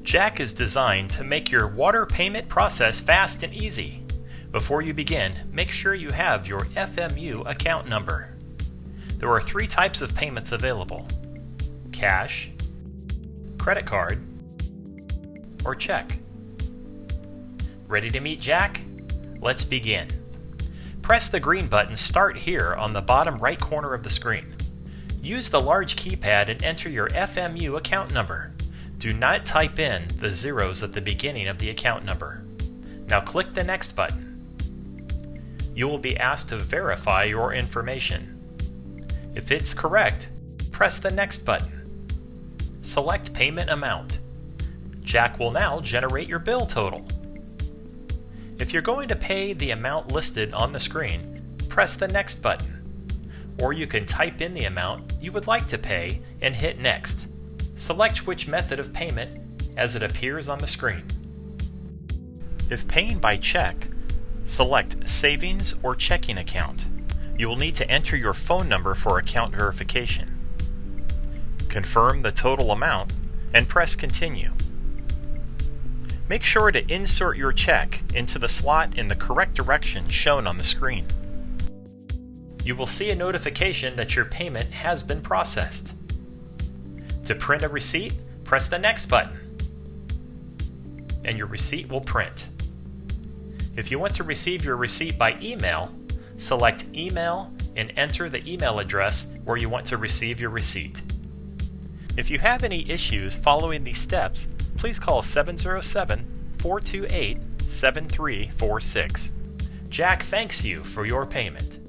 Jack is designed to make your water payment process fast and easy. Before you begin, make sure you have your FMU account number. There are 3 types of payments available: cash, credit card, or check. Ready to meet Jack? Let's begin. Press the green button Start Here on the bottom right corner of the screen. Use the large keypad and enter your FMU account number. Do not type in the zeros at the beginning of the account number. Now click the Next button. You will be asked to verify your information. If it's correct, press the Next button. Select Payment Amount. Jack will now generate your bill total. If you're going to pay the amount listed on the screen, press the Next button. Or you can type in the amount you would like to pay and hit Next. Select which method of payment as it appears on the screen. If paying by check, select Savings or Checking Account. You will need to enter your phone number for account verification. Confirm the total amount and press Continue. Make sure to insert your check into the slot in the correct direction shown on the screen. You will see a notification that your payment has been processed. To print a receipt, press the Next button, and your receipt will print. If you want to receive your receipt by email, select Email and enter the email address where you want to receive your receipt. If you have any issues following these steps, please call 707-428-7346. Jack thanks you for your payment.